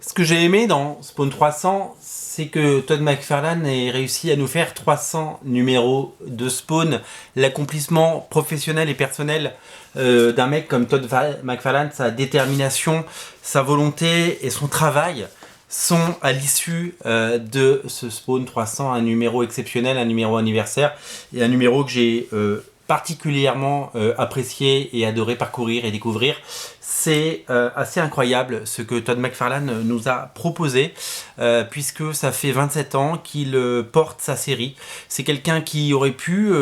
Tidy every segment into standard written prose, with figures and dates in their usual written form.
Ce que j'ai aimé dans Spawn 300, c'est que Todd McFarlane ait réussi à nous faire 300 numéros de Spawn. L'accomplissement professionnel et personnel d'un mec comme McFarlane, sa détermination, sa volonté et son travail sont à l'issue de ce Spawn 300 un numéro exceptionnel, un numéro anniversaire et un numéro que j'ai particulièrement apprécié et adoré parcourir et découvrir. C'est assez incroyable ce que Todd McFarlane nous a proposé, puisque ça fait 27 ans qu'il porte sa série. C'est quelqu'un qui aurait pu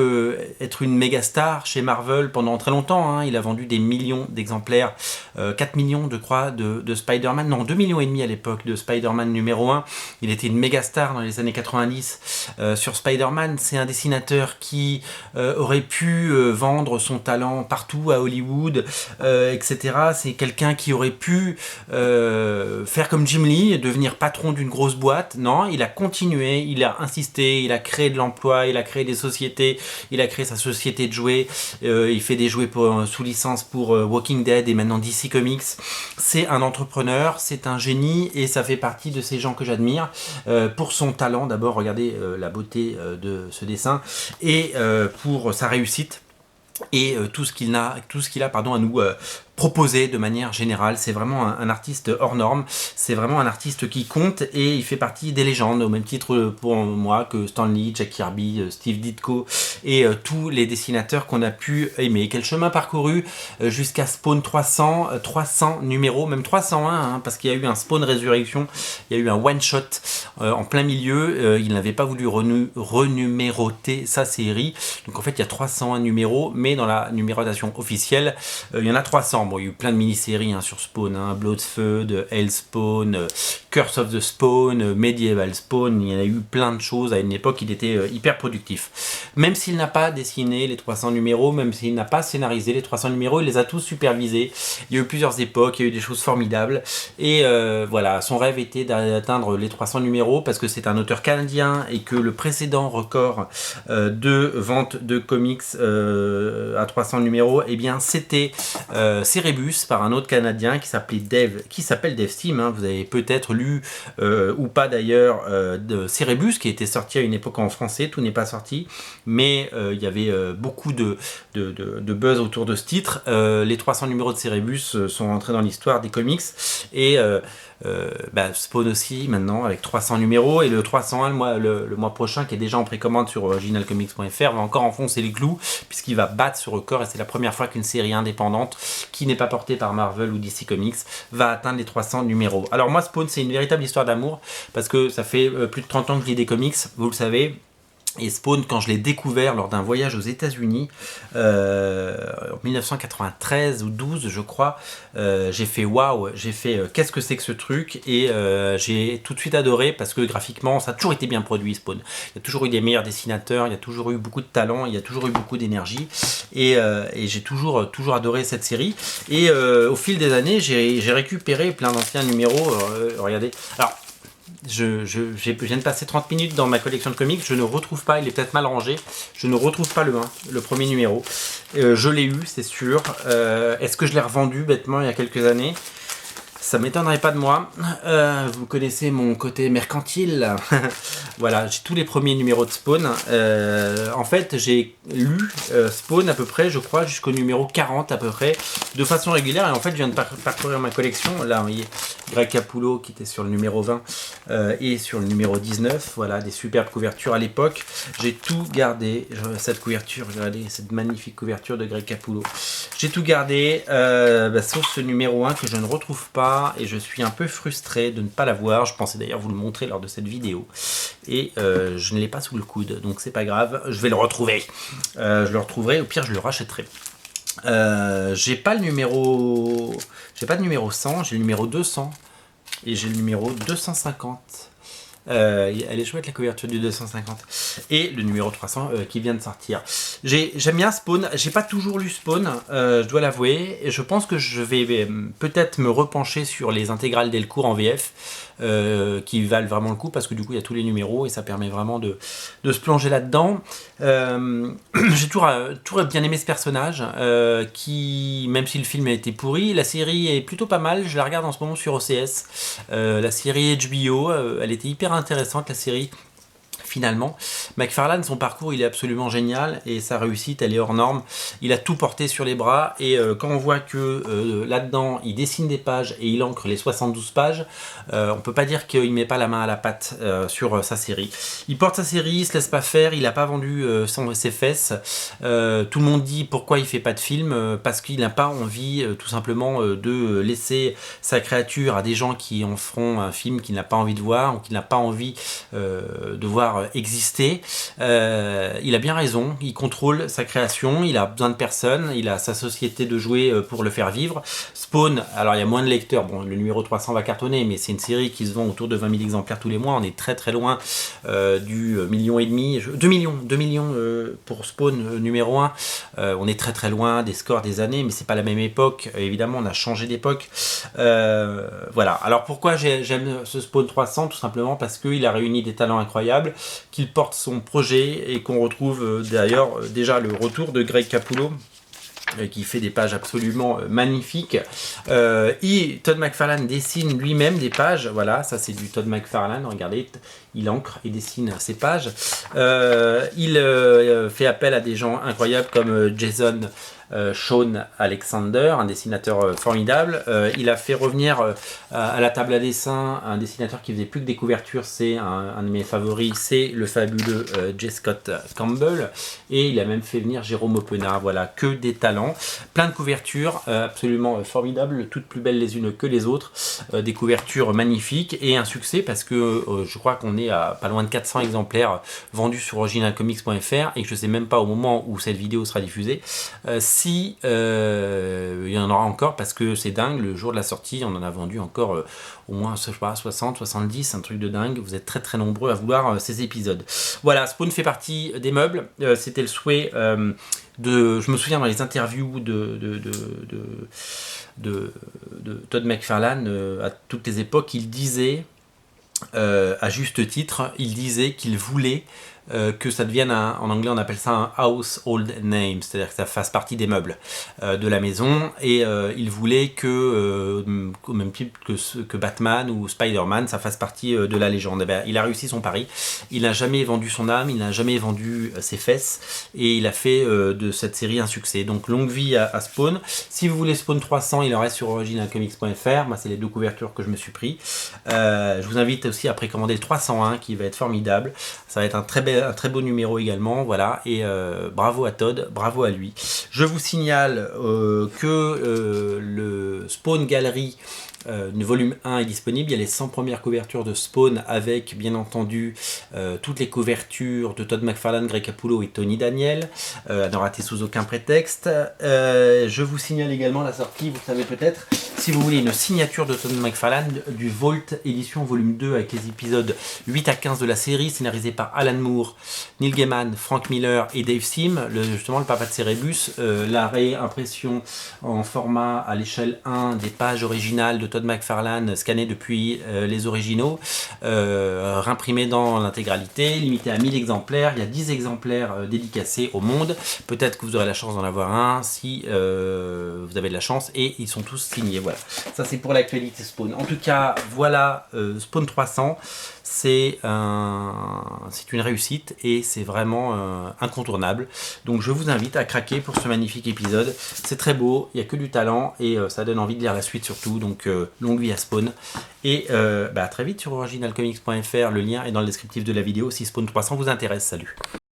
être une méga star chez Marvel pendant très longtemps. Hein. Il a vendu des millions d'exemplaires, 4 millions je crois de Spider-Man, non 2 millions et demi à l'époque de Spider-Man numéro 1. Il était une méga star dans les années 90 sur Spider-Man. C'est un dessinateur qui aurait pu vendre son talent partout à Hollywood, etc. C'est quelqu'un qui aurait pu faire comme Jim Lee et devenir patron d'une grosse boîte. Non, il a continué, il a insisté, il a créé de l'emploi, il a créé des sociétés, il a créé sa société de jouets, il fait des jouets sous licence pour Walking Dead et maintenant DC Comics. C'est un entrepreneur, c'est un génie et ça fait partie de ces gens que j'admire pour son talent. D'abord, regardez la beauté de ce dessin et pour sa réussite et tout ce qu'il a à nous proposé de manière générale. C'est vraiment un artiste hors norme, c'est vraiment un artiste qui compte et il fait partie des légendes au même titre pour moi que Stan Lee, Jack Kirby, Steve Ditko et tous les dessinateurs qu'on a pu aimer. Quel chemin parcouru jusqu'à Spawn 300, 300 numéros, même 301 hein, parce qu'il y a eu un Spawn Résurrection, il y a eu un one shot en plein milieu, il n'avait pas voulu renuméroter sa série, donc en fait il y a 301 numéros, mais dans la numérotation officielle il y en a 300. Bon, il y a eu plein de mini-séries hein, sur Spawn, hein, Bloodfeud, Hellspawn, Curse of the Spawn, Medieval Spawn, il y en a eu plein de choses. À une époque, il était hyper productif. Même s'il n'a pas dessiné les 300 numéros, même s'il n'a pas scénarisé les 300 numéros, il les a tous supervisés. Il y a eu plusieurs époques, il y a eu des choses formidables. Et voilà, son rêve était d'atteindre les 300 numéros parce que c'est un auteur canadien et que le précédent record de vente de comics à 300 numéros, eh bien, c'était Cerebus par un autre Canadien qui s'appelle Dave Steam. Hein. Vous avez peut-être lu ou pas d'ailleurs de Cerebus qui était sorti à une époque en français. Tout n'est pas sorti, mais il y avait beaucoup de buzz autour de ce titre. Les 300 numéros de Cerebus sont entrés dans l'histoire des comics et Spawn aussi maintenant avec 300 numéros et le 301 le mois prochain qui est déjà en précommande sur originalcomics.fr va encore enfoncer les clous puisqu'il va battre ce record et c'est la première fois qu'une série indépendante qui n'est pas portée par Marvel ou DC Comics va atteindre les 300 numéros. Alors moi Spawn c'est une véritable histoire d'amour parce que ça fait plus de 30 ans que je lis des comics, vous le savez. Et Spawn, quand je l'ai découvert lors d'un voyage aux États-Unis en 1993 ou 12, je crois, j'ai fait waouh, j'ai fait qu'est-ce que c'est que ce truc et j'ai tout de suite adoré parce que graphiquement, ça a toujours été bien produit Spawn. Il y a toujours eu des meilleurs dessinateurs, il y a toujours eu beaucoup de talent, il y a toujours eu beaucoup d'énergie et j'ai toujours adoré cette série. Et au fil des années, j'ai récupéré plein d'anciens numéros. Regardez. Alors, je viens de passer 30 minutes dans ma collection de comics, je ne retrouve pas, il est peut-être mal rangé, je ne retrouve pas le premier numéro. Je l'ai eu, c'est sûr. Est-ce que je l'ai revendu bêtement il y a quelques années ? Ça m'étonnerait pas de moi. Vous connaissez mon côté mercantile. Voilà, j'ai tous les premiers numéros de Spawn. En fait, j'ai lu Spawn à peu près, je crois, jusqu'au numéro 40 à peu près, de façon régulière. Et en fait, je viens de parcourir ma collection. Là, vous voyez, Greg Capullo qui était sur le numéro 20 et sur le numéro 19. Voilà, des superbes couvertures à l'époque. J'ai tout gardé. Cette couverture, regardez, cette magnifique couverture de Greg Capullo. J'ai tout gardé, sauf ce numéro 1 que je ne retrouve pas. Et je suis un peu frustré de ne pas l'avoir. Je pensais d'ailleurs vous le montrer lors de cette vidéo et je ne l'ai pas sous le coude, donc c'est pas grave, je vais le retrouver. Je le retrouverai, au pire je le rachèterai. J'ai pas de numéro 100, j'ai le numéro 200 et j'ai le numéro 250. Elle est chouette la couverture du 250. Et le numéro 300 qui vient de sortir. J'aime bien Spawn. J'ai pas toujours lu Spawn, je dois l'avouer. Et je pense que je vais peut-être me repencher sur les intégrales Delcourt en VF. Qui valent vraiment le coup parce que du coup il y a tous les numéros et ça permet vraiment de se plonger là-dedans. J'ai toujours bien aimé ce personnage qui, même si le film a été pourri, la série est plutôt pas mal. Je la regarde en ce moment sur OCS. La série HBO, elle était hyper intéressante la série. Finalement, McFarlane, son parcours, il est absolument génial et sa réussite, elle est hors norme. Il a tout porté sur les bras et quand on voit que là-dedans, il dessine des pages et il encre les 72 pages, on peut pas dire qu'il met pas la main à la pâte sur sa série. Il porte sa série, il se laisse pas faire, il a pas vendu ses fesses. Tout le monde dit pourquoi il fait pas de film, parce qu'il n'a pas envie tout simplement de laisser sa créature à des gens qui en feront un film qu'il n'a pas envie de voir ou qu'il n'a pas envie de voir exister. Il a bien raison, il contrôle sa création, il a besoin de personne, il a sa société de jouets pour le faire vivre. Spawn, alors il y a moins de lecteurs, bon le numéro 300 va cartonner, mais c'est une série qui se vend autour de 20 000 exemplaires tous les mois, on est très très loin du 1,5 million, 2 millions pour Spawn numéro 1, on est très très loin des scores des années, mais c'est pas la même époque, évidemment on a changé d'époque. Voilà, alors pourquoi j'aime ce Spawn 300? Tout simplement parce qu'il a réuni des talents incroyables, qu'il porte son projet et qu'on retrouve d'ailleurs déjà le retour de Greg Capullo qui fait des pages absolument magnifiques. Todd McFarlane dessine lui-même des pages, voilà, ça c'est du Todd McFarlane, regardez, il encre et dessine ses pages. Il fait appel à des gens incroyables comme Jason Shawn Alexander, un dessinateur formidable. Il a fait revenir à la table à dessin un dessinateur qui faisait plus que des couvertures, c'est un de mes favoris, c'est le fabuleux J. Scott Campbell, et il a même fait venir Jérôme Aupenas, voilà, que des talents, plein de couvertures absolument formidables, toutes plus belles les unes que les autres, des couvertures magnifiques et un succès parce que je crois qu'on est à pas loin de 400 exemplaires vendus sur originalcomics.fr et que je sais même pas au moment où cette vidéo sera diffusée si il y en aura encore, parce que c'est dingue, le jour de la sortie on en a vendu encore au moins je sais pas, 60, 70, un truc de dingue. Vous êtes très très nombreux à vouloir ces épisodes. Voilà, Spawn fait partie des meubles, c'était le souhait je me souviens dans les interviews de Todd McFarlane à toutes les époques, il disait à juste titre, il disait qu'il voulait que ça devienne en anglais on appelle ça un household name, c'est-à-dire que ça fasse partie des meubles de la maison, et il voulait que au même type que Batman ou Spider-Man, ça fasse partie de la légende. Et bien, il a réussi son pari, il n'a jamais vendu son âme, il n'a jamais vendu ses fesses, et il a fait de cette série un succès. Donc longue vie à Spawn. Si vous voulez Spawn 300, il en reste sur originalcomics.fr, moi c'est les deux couvertures que je me suis pris. Je vous invite aussi à précommander le 301 qui va être formidable, ça va être un très beau numéro également, voilà, et bravo à Todd, bravo à lui. Je vous signale que le Spawn Gallery volume 1 est disponible, il y a les 100 premières couvertures de Spawn avec bien entendu toutes les couvertures de Todd McFarlane, Greg Capullo et Tony Daniel, à ne rater sous aucun prétexte. Je vous signale également la sortie, vous savez peut-être, si vous voulez une signature de Todd McFarlane, du Vault édition volume 2 avec les épisodes 8 à 15 de la série, scénarisé par Alan Moore, Neil Gaiman, Frank Miller et Dave Sim, justement le papa de Cerebus, la réimpression en format à l'échelle 1 des pages originales de Todd McFarlane scannées depuis les originaux, réimprimé dans l'intégralité, limité à 1000 exemplaires, il y a 10 exemplaires dédicacés au monde, peut-être que vous aurez la chance d'en avoir un si vous avez de la chance, et ils sont tous signés, voilà. Ça c'est pour l'actualité Spawn. En tout cas, voilà Spawn 300, c'est une réussite et c'est vraiment incontournable. Donc je vous invite à craquer pour ce magnifique épisode. C'est très beau, il n'y a que du talent et ça donne envie de lire la suite surtout. Donc longue vie à Spawn. Et à très vite sur originalcomics.fr, le lien est dans le descriptif de la vidéo si Spawn 300 vous intéresse. Salut!